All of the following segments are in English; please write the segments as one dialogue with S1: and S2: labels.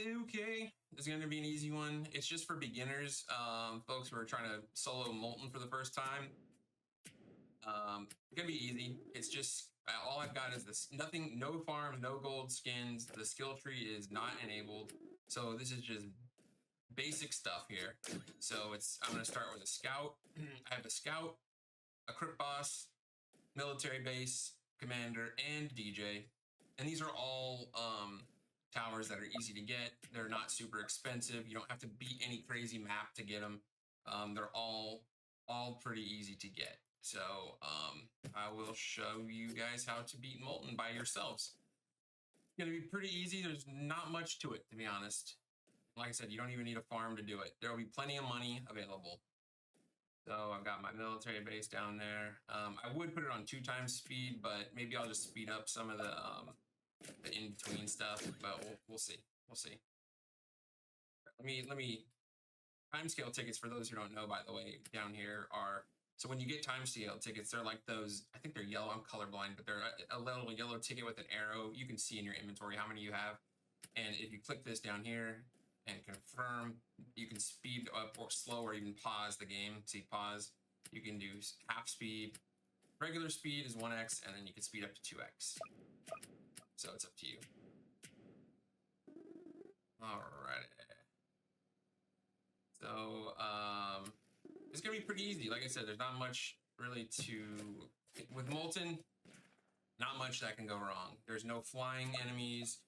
S1: okay. It's going to be an easy one. It's just for beginners, folks who are trying to solo Molten for the first time. It's going to be easy. It's just, all I've got is this, nothing, no farms, no gold skins. The skill tree is not enabled. So this is just basic stuff here. So I'm going to start with a scout. I have a scout, a crook boss, military base, commander, and DJ. And these are all towers that are easy to get. They're not super expensive. You don't have to beat any crazy map to get them. They're all pretty easy to get. So I will show you guys how to beat Molten by yourselves. It's gonna be pretty easy. There's not much to it, to be honest. Like I said, you don't even need a farm to do it. There will be plenty of money available. So I've got my military base down there. I would put it on 2x speed, but maybe I'll just speed up some of the in-between stuff, but we'll see. We'll see. Let me timescale tickets, for those who don't know, by the way, down here are, so when you get timescale tickets, they're like those, I think they're yellow, I'm colorblind, but they're a little yellow ticket with an arrow. You can see in your inventory how many you have. And if you click this down here and confirm, you can speed up or slow or even pause the game. See, pause. You can do half speed. Regular speed is 1x, and then you can speed up to 2x. So it's up to you. Alright. So it's gonna be pretty easy. Like I said, there's not much really with Molten. Not much that can go wrong. There's no flying enemies.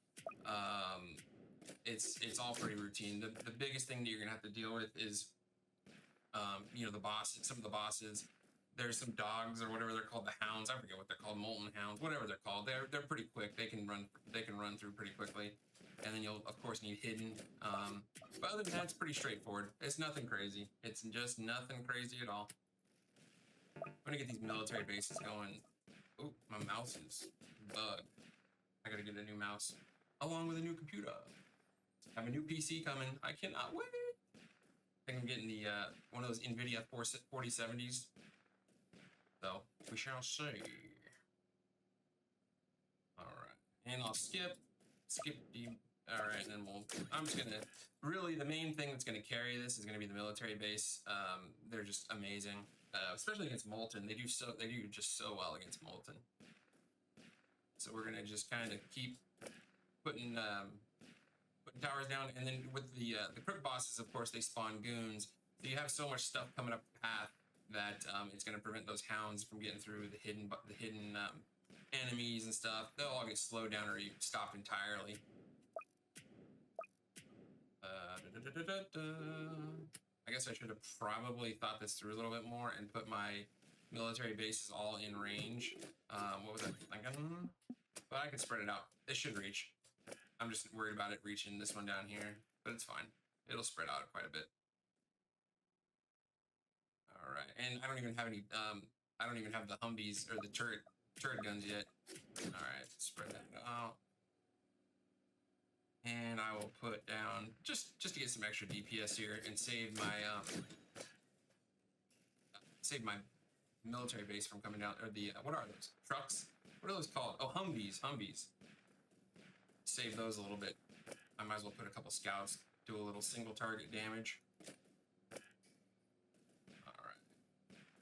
S1: It's all pretty routine. The biggest thing that you're gonna have to deal with is the bosses. Some of the bosses. There's some dogs or whatever they're called, the hounds. I forget what they're called, molten hounds, whatever they're called. They're pretty quick. They can run through pretty quickly. And then you'll of course need hidden. But other than that, it's pretty straightforward. It's nothing crazy. It's just nothing crazy at all. I'm gonna get these military bases going. Oh, my mouse is bugged. I gotta get a new mouse along with a new computer. I have a new PC coming. I cannot wait. I think I'm getting the one of those NVIDIA 4070s. So we shall see. All right, and I'll skip the. All right, and then I'm just gonna. Really, the main thing that's gonna carry this is gonna be the military base. They're just amazing, especially against Molten. They do just so well against Molten. So we're gonna just kind of keep putting towers down, and then with the crook bosses, of course, they spawn goons. So you have so much stuff coming up the path that it's going to prevent those hounds from getting through the hidden enemies and stuff. They'll all get slowed down or stopped entirely. I guess I should have probably thought this through a little bit more and put my military bases all in range. What was I thinking? But I can spread it out. It should reach. I'm just worried about it reaching this one down here, but it's fine. It'll spread out quite a bit. All right, and I don't even have any. I don't even have the Humvees or the turret guns yet. All right, spread that out, and I will put down just to get some extra DPS here and save my military base from coming down. Or the what are those trucks? What are those called? Oh, Humvees. Save those a little bit. I might as well put a couple scouts, do a little single target damage. All right.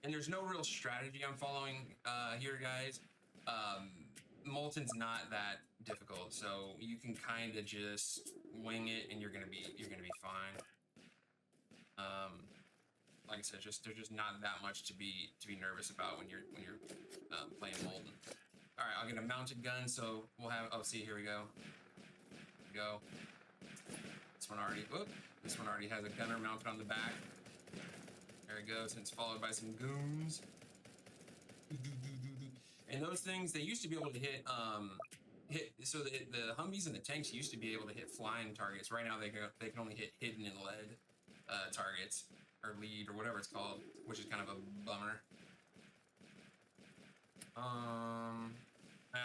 S1: And there's no real strategy I'm following here, guys. Molten's not that difficult, so you can kind of just wing it, and you're gonna be fine. Like I said, there's just not that much to be nervous about when you're playing Molten. All right, I'll get a mounted gun, so we'll have. Oh, see, here we go. This one already has a gunner mounted on the back. There it goes, and it's followed by some goons. And those things, they used to be able to hit. So the Humvees and the tanks used to be able to hit flying targets. Right now, they can only hit hidden and lead targets, or lead, or whatever it's called, which is kind of a bummer.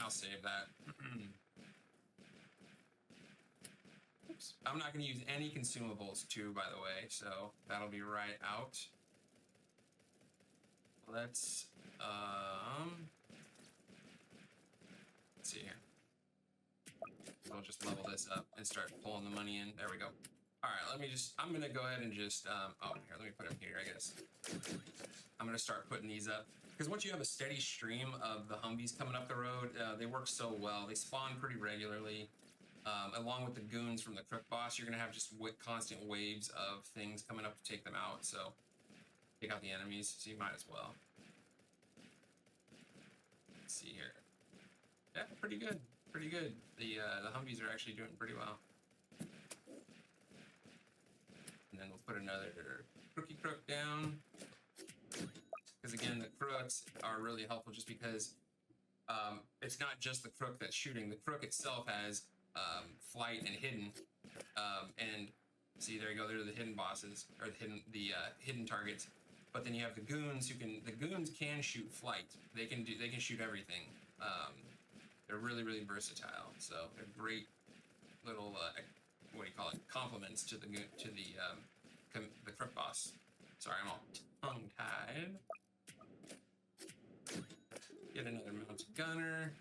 S1: I'll save that. Oops. I'm not going to use any consumables too, by the way, so that'll be right out. Let's see here. We'll just level this up and start pulling the money in. There we go. All right, I'm gonna go ahead and just, oh, here, let me put them here, I guess. I'm gonna start putting these up. Because once you have a steady stream of the Humvees coming up the road, they work so well. They spawn pretty regularly. Along with the goons from the Crook boss, you're gonna have just constant waves of things coming up to take them out, so take out the enemies, so you might as well. Let's see here. Yeah, pretty good, pretty good. The Humvees are actually doing pretty well. And then we'll put another Crooky Crook down. Because again, the Crooks are really helpful just because it's not just the Crook that's shooting. The Crook itself has flight and hidden. And see, there you go. They're the hidden bosses, or the hidden targets. But then you have the goons the goons can shoot flight. They can shoot everything. They're really, really versatile. So they're great little what do you call it? Compliments to the Crook boss. Sorry, I'm all tongue-tied. Get another mounted gunner,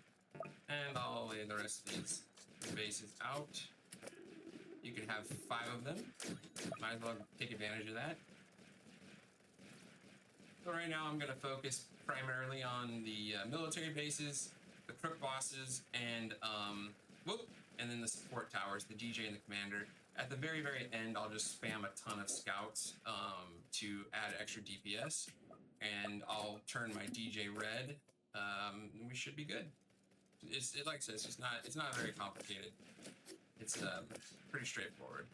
S1: and I'll lay the rest of these bases out. You can have 5 of them. Might as well take advantage of that. So right now I'm going to focus primarily on the military bases, the Crook bosses, and then the support towers, the DJ and the commander. At the very, very end, I'll just spam a ton of scouts to add extra DPS, and I'll turn my DJ red. We should be good. Like I said, it's not very complicated. It's pretty straightforward.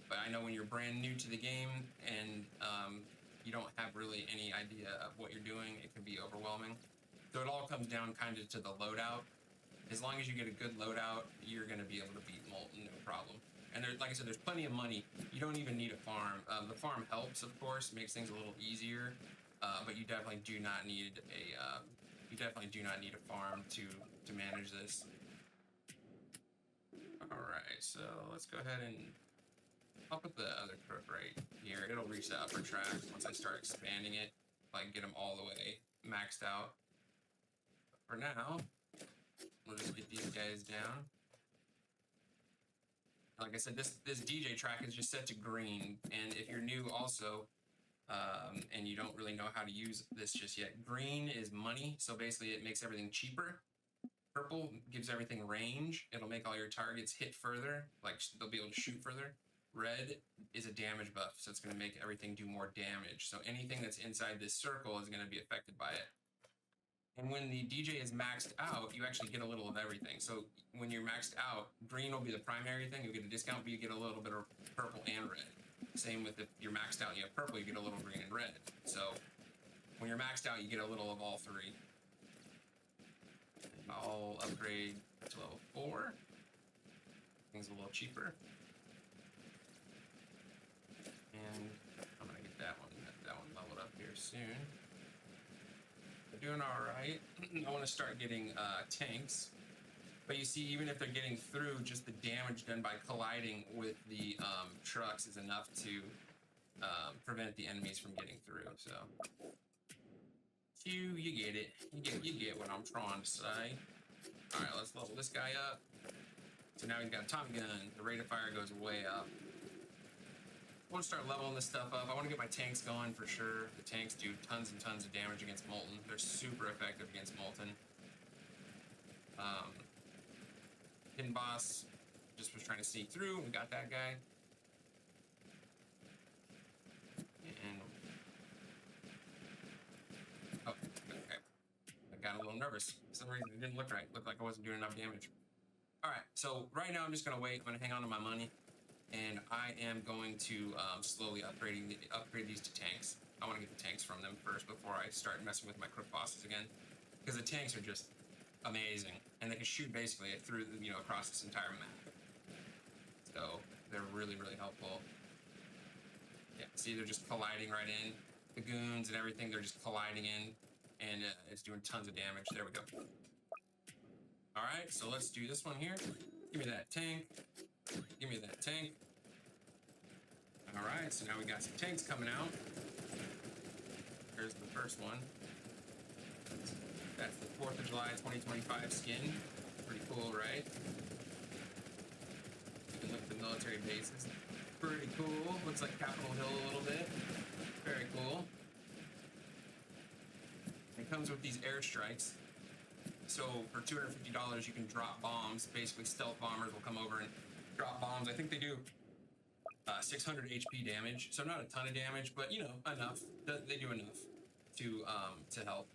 S1: But I know when you're brand new to the game and you don't have really any idea of what you're doing, it can be overwhelming. So it all comes down kind of to the loadout. As long as you get a good loadout, you're going to be able to beat Molten, no problem. And like I said, there's plenty of money. You don't even need a farm. The farm helps, of course, makes things a little easier. But you definitely do not need a farm to manage this. All right, so let's go ahead and I'll put the other Crook right here. It'll reach the upper track once I start expanding it, like get them all the way maxed out. But for now, we'll just get these guys down. Like I said, this DJ track is just set to green, and if you're new also, and you don't really know how to use this just yet, green is money, so basically it makes everything cheaper. Purple gives everything range. It'll make all your targets hit further, like they'll be able to shoot further. Red is a damage buff, so it's going to make everything do more damage. So anything that's inside this circle is going to be affected by it. And when the DJ is maxed out, you actually get a little of everything. So when you're maxed out, green will be the primary thing. You get a discount, but you get a little bit of purple and red. Same with if you're maxed out and you have purple, you get a little green and red. So when you're maxed out, you get a little of all 3. And I'll upgrade to level 4. Things a little cheaper. And I'm gonna get that one leveled up here soon. They're doing all right. I want to start getting tanks, but you see, even if they're getting through, just the damage done by colliding with the trucks is enough to prevent the enemies from getting through. So, you get it. You get what I'm trying to say. All right, let's level this guy up. So now we've got a Tommy gun. The rate of fire goes way up. I want to start leveling this stuff up. I want to get my tanks going for sure. The tanks do tons and tons of damage against Molten. They're super effective against Molten. Hidden boss just was trying to sneak through. We got that guy. And oh, okay. I got a little nervous. For some reason, it didn't look right. It looked like I wasn't doing enough damage. All right, so right now I'm just gonna wait. I'm gonna hang on to my money. And I am going to slowly upgrade these to tanks. I want to get the tanks from them first before I start messing with my Crook bosses again, because the tanks are just amazing, and they can shoot basically through, across this entire map. So they're really, really helpful. Yeah, see, they're just colliding right in. The goons and everything, they're just colliding in, and it's doing tons of damage. There we go. All right, so let's do this one here. Give me that tank. Give me that tank. All right, so now we got some tanks coming out. Here's the first one. That's the 4th of July 2025 skin. Pretty cool, right? You can look at the military bases. Pretty cool. Looks like Capitol Hill a little bit. Very cool. It comes with these airstrikes. So for $250, you can drop bombs. Basically, stealth bombers will come over and drop bombs. I think they do 600 HP damage. So not a ton of damage, but you know, enough. They do enough to help.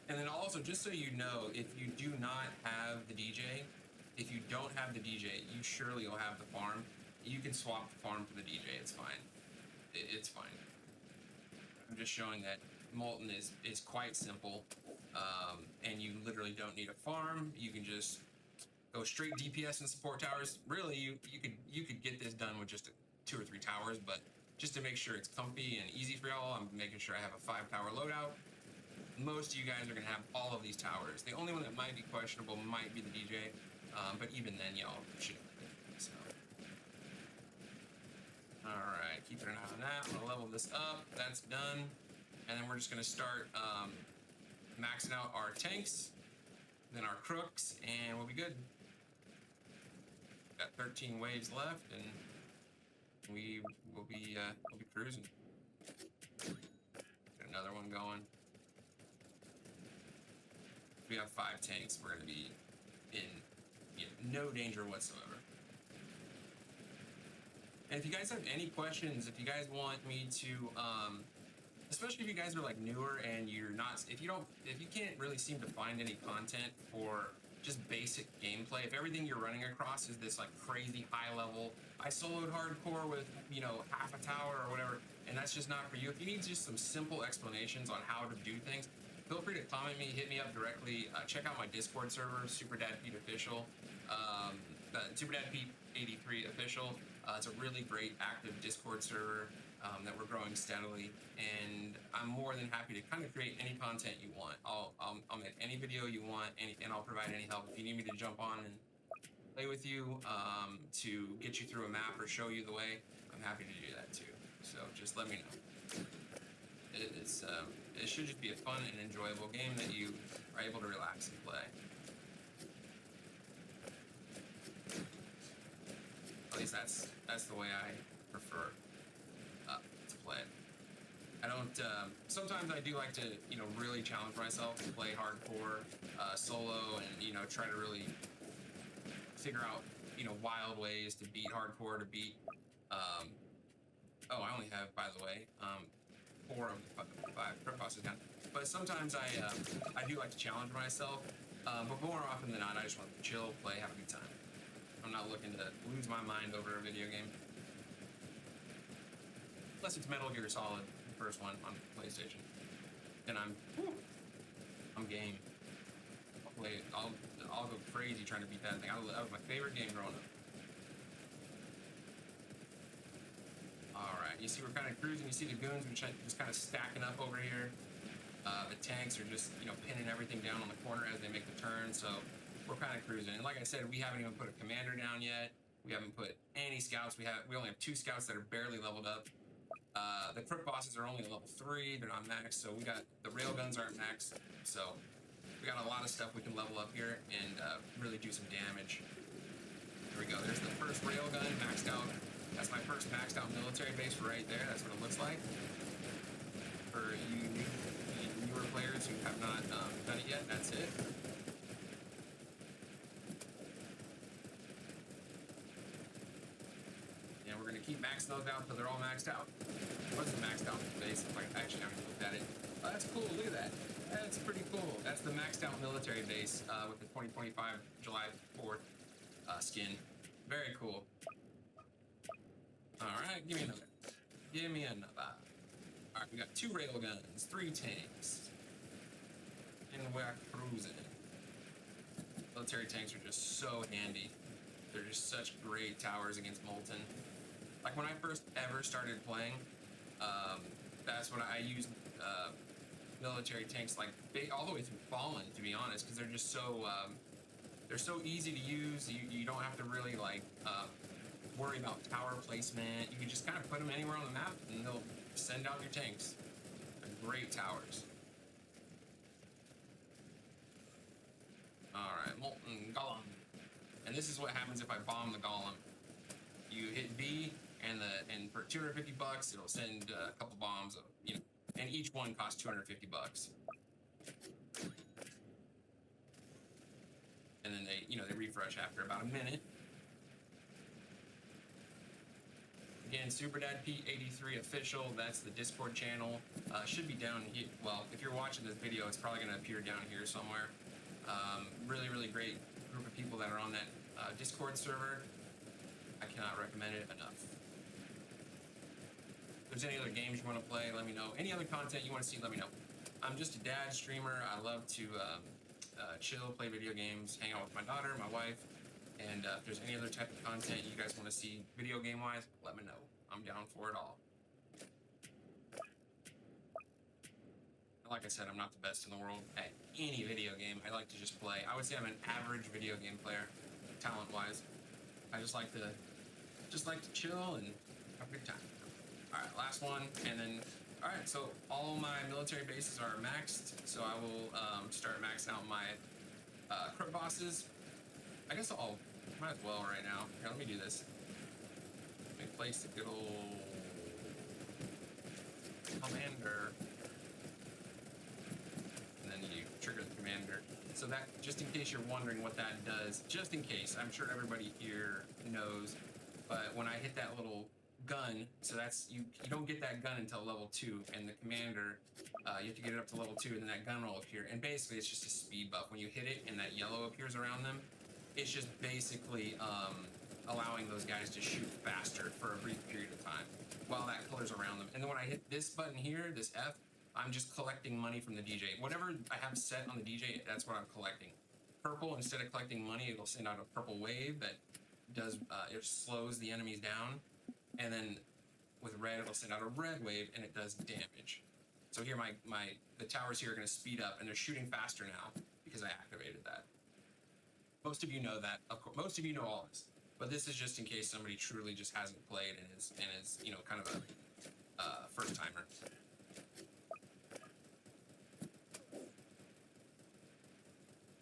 S1: And then also, just so you know, if you do not have the DJ, if you don't have the DJ, you surely will have the farm. You can swap the farm for the DJ. It's fine. It's fine. I'm just showing that Molten is quite simple, and you literally don't need a farm. You can just go straight DPS and support towers. Really, you could get this done with just 2 or 3 towers, but just to make sure it's comfy and easy for y'all, I'm making sure I have a 5-tower loadout. Most of you guys are gonna have all of these towers. The only one that might be questionable might be the DJ, but even then, y'all should have it. So, all right, keep an eye on that. I'm gonna level this up. That's done, and then we're just gonna start maxing out our tanks, then our crooks, and we'll be good. Got 13 waves left, and we will be cruising. Got another one going. We have 5 tanks. We're gonna be in no danger whatsoever. And if you guys have any questions, if you guys want me to, especially if you guys are like newer and you're not, if you can't really seem to find any content for just basic gameplay, if everything you're running across is this like crazy high level, I soloed hardcore with, you know, half a tower or whatever, and that's just not for you. If you need just some simple explanations on how to do things, feel free to comment me, hit me up directly. Check out my Discord server, SuperDadPete Official, SuperDadPete 83 Official. It's a really great active Discord server that we're growing steadily, and I'm more than happy to kind of create any content you want. I'll make any video you want, and I'll provide any help. If you need me to jump on and play with you to get you through a map or show you the way, I'm happy to do that too. So just let me know. It should just be a fun and enjoyable game that you are able to relax and play. At least that's the way I prefer to play it. I don't. Sometimes I do like to, you know, really challenge myself to play hardcore solo, and try to really figure out, wild ways to beat hardcore, to beat. I only have, by the way, 4 of the 5 crit bosses down. But sometimes I do like to challenge myself. But more often than not, I just want to chill, play, have a good time. I'm not looking to lose my mind over a video game. Unless it's Metal Gear Solid, the first one on PlayStation. Then I'm game. I'll go crazy trying to beat that thing. That was my favorite game growing up. Alright, you see we're kind of cruising. You see the goons just kind of stacking up over here. The tanks are just, pinning everything down on the corner as they make the turn, so we're kind of cruising. And like I said, we haven't even put a commander down yet. We haven't put any scouts. We only have 2 scouts that are barely leveled up. The crook bosses are only level 3. They're not max, so we got the railguns aren't max. So we got a lot of stuff we can level up here and really do some damage. There we go. There's the first railgun maxed out. That's my first maxed out military base right there. That's what it looks like. For you newer players who have not done it yet, that's it. And we're going to keep maxing those out until they're all maxed out. It wasn't maxed out base. Actually, I haven't looked at it. Oh, that's cool. Look at that. That's pretty cool. That's the maxed out military base with the 2025 July 4th skin. Very cool. All right, give me another. Give me another. All right, we got 2 railguns, 3 tanks, and we're cruising. Military tanks are just so handy. They're just such great towers against Molten. Like when I first ever started playing, that's when I used military tanks like all the way through Fallen, to be honest, because they're just so they're so easy to use. You don't have to really worry about tower placement. You can just kind of put them anywhere on the map, and they'll send out your tanks. They're great towers. And this is what happens if I bomb the golem. You hit B, and for $250, it'll send a couple bombs, you know, and each one costs $250. And then they, you know, they refresh after about a minute. Again, SuperDad P83 official. That's the Discord channel. Should be down here. Well, if you're watching this video, it's probably going to appear down here somewhere. Really, really great group of people that are on that Discord server. I cannot recommend it enough. If there's any other games you want to play, let me know. Any other content you want to see, let me know. I'm just a dad streamer. I love to chill, play video games, hang out with my daughter, my wife. And if there's any other type of content you guys want to see video game wise, let me know. I'm down for it all. Like I said, I'm not the best in the world at any video game. I like to just play. I would say I'm an average video game player, talent wise. I just like to chill and have a good time. All right, last one, and then all right. So all my military bases are maxed. So I will start maxing out my crook bosses. I guess I'll might as well right now. Here, let me do this. Let me place the good old commander, and then you trigger the commander. So that, just in case you're wondering what that does, just in case, I'm sure everybody here knows, but when I hit that little gun, so that's you don't get that gun until level 2, and the commander, you have to get it up to level 2, and then that gun will appear. And basically, it's just a speed buff. When you hit it and that yellow appears around them, it's just basically allowing those guys to shoot faster for a brief period of time while that color's around them. And then when I hit this button here, this F, I'm just collecting money from the DJ. Whatever I have set on the DJ, that's what I'm collecting. Purple, instead of collecting money, it'll send out a purple wave that does, it slows the enemies down. And then with red, it'll send out a red wave and it does damage. So here the towers here are gonna speed up and they're shooting faster now because I activated that. Most of you know that, of course, most of you know all this, but this is just in case somebody truly just hasn't played and is you know, kind of a first timer.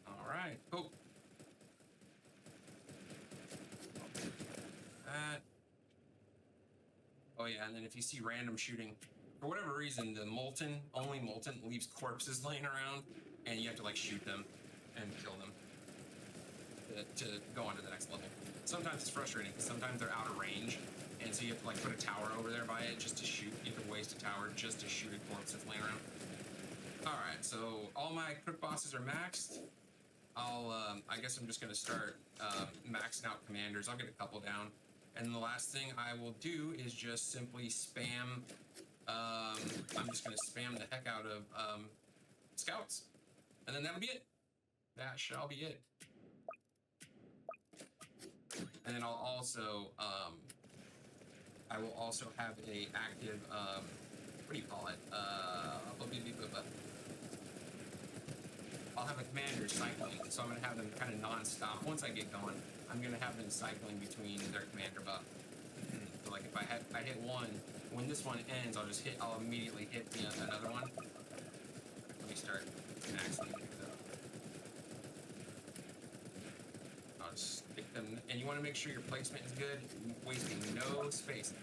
S1: All right, cool. Oh yeah, and then if you see random shooting, for whatever reason, the only Molten leaves corpses laying around, and you have to like shoot them and kill them to go on to the next level. Sometimes it's frustrating because sometimes they're out of range, and so you have to like put a tower over there by it just to shoot. You have to waste a tower just to shoot a corpse that's laying around. All right, so all my crook bosses are maxed. I guess I'm just gonna start maxing out commanders. I'll get a couple down, and then the last thing I will do is just simply spam. I'm just gonna spam the heck out of scouts, and then that'll be it. That shall be it. And then I'll also, I will also have a active, what do you call it? I'll have a commander cycling, so I'm going to have them kind of non-stop. Once I get going, I'm going to have them cycling between their commander buff. So like if I hit one, when this one ends, I'll immediately hit another one. Let me start maxing it. I'll just stick them, and you want to make sure your placement is good, wasting no space.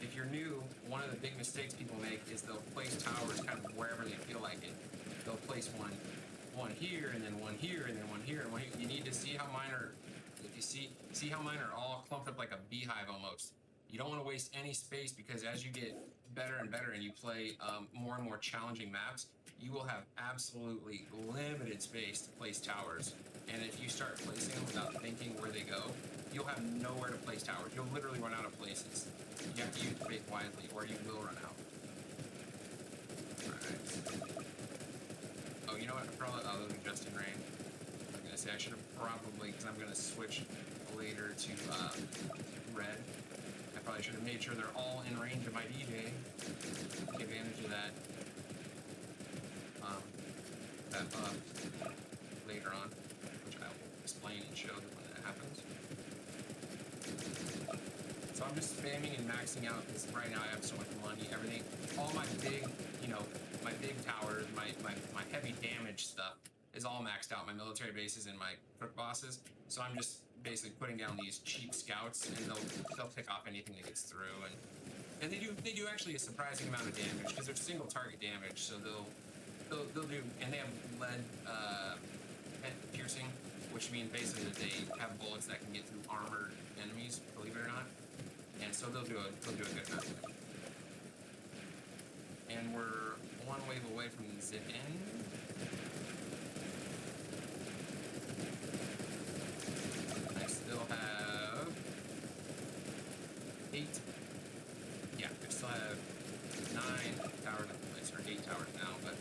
S1: If you're new, one of the big mistakes people make is they'll place towers kind of wherever they feel like it. They'll place one here, and then one here, and then one here, and one here. You need to see how mine are, if you see how mine are all clumped up like a beehive almost. You don't want to waste any space, because as you get better and better and you play more and more challenging maps, you will have absolutely limited space to place towers. And if you start placing them without thinking where they go, you'll have nowhere to place towers. You'll literally run out of places. You have to use faith wisely, or you will run out. Alright. Oh, you know what? Those are just in range. I was gonna say I should have probably, because I'm gonna switch later to red. I probably should have made sure they're all in range of my DJ. Take advantage of that. That buff later on, which I will explain and show when that happens. So I'm just spamming and maxing out, because right now I have so much money, everything. All my big, my big towers, my heavy damage stuff is all maxed out, my military bases and my crook bosses. So I'm just basically putting down these cheap scouts, and they'll pick off anything that gets through, and they do actually a surprising amount of damage because they're single target damage. So they'll do, and they have lead piercing, which means basically that they have bullets that can get through armored enemies, believe it or not. And so they'll do a good amount of damage. And we're one wave away from the zip end. I still have 8. Yeah, I still have 9 towers in place, or 8 towers now, but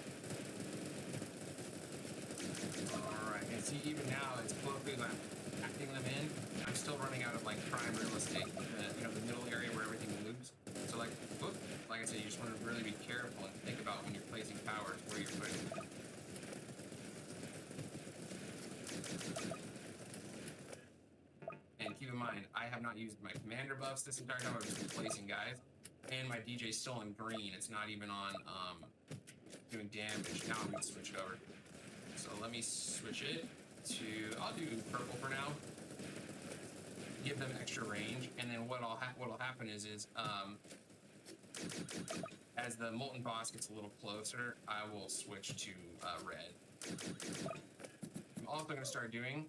S1: alright, and see, even now, as closely as I'm packing them in, I'm still running out of like prime real estate, the middle area where everything moves. So like I said, you just want to really be careful and think about when you're placing towers where you're putting them. And keep in mind, I have not used my commander buffs this entire time. I've just been placing guys, and my DJ's still in green. It's not even on doing damage. Now I'm gonna switch it over. So let me switch it to, I'll do purple for now. Give them extra range, and then what'll happen is as the molten boss gets a little closer, I will switch to red. I'm also going to start doing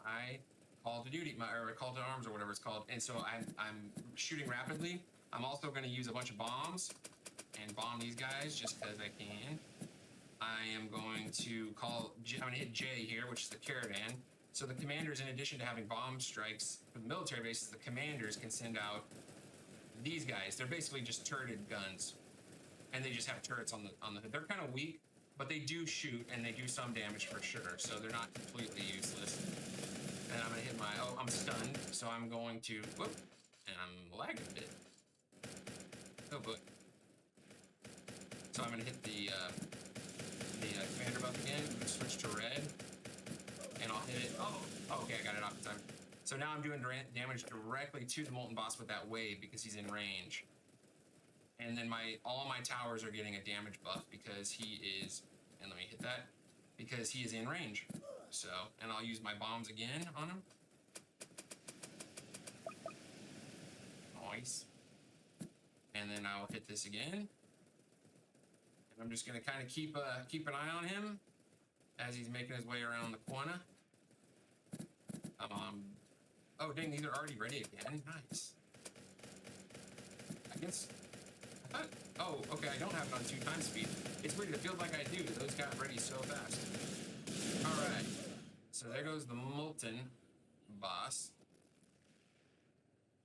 S1: my call to duty, or call to arms, or whatever it's called. And so I'm shooting rapidly. I'm also going to use a bunch of bombs and bomb these guys just because I can. I am going to I'm going to hit J here, which is the caravan. So the commanders, in addition to having bomb strikes for the military bases, the commanders can send out these guys. They're basically just turreted guns, and they just have turrets on the hood. They're kind of weak, but they do shoot, and they do some damage for sure, so they're not completely useless. And I'm gonna hit I'm stunned, so I'm going to, whoop, and I'm lagging a bit. Oh boy. So I'm gonna hit the commander buff again, switch to red, and I'll hit it. Oh, okay, I got it off in time. So now I'm doing damage directly to the molten boss with that wave because he's in range. And then all my towers are getting a damage buff because he is, and let me hit that, because he is in range. So, and I'll use my bombs again on him. Nice. And then I'll hit this again. And I'm just gonna kind of keep an eye on him as he's making his way around the corner. Oh dang, these are already ready again. Nice. Oh, okay, I don't have it on 2 times speed. It's weird, it feels like I do. Those got ready so fast. Alright. So there goes the molten boss.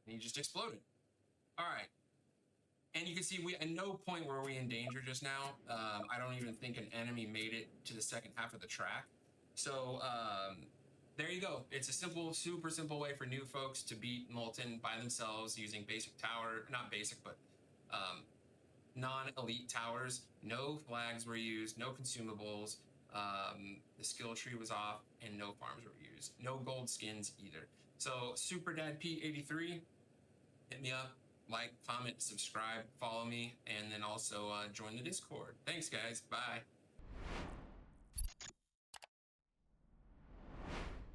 S1: And he just exploded. Alright. And you can see at no point were we in danger just now. I don't even think an enemy made it to the second half of the track. So, there you go. It's a super simple way for new folks to beat Molten by themselves using basic tower, not basic, but non-elite towers. No flags were used, no consumables, the skill tree was off, and no farms were used. No gold skins either. So Super Dad P83, hit me up, like, comment, subscribe, follow me, and then also join the Discord. Thanks guys, bye.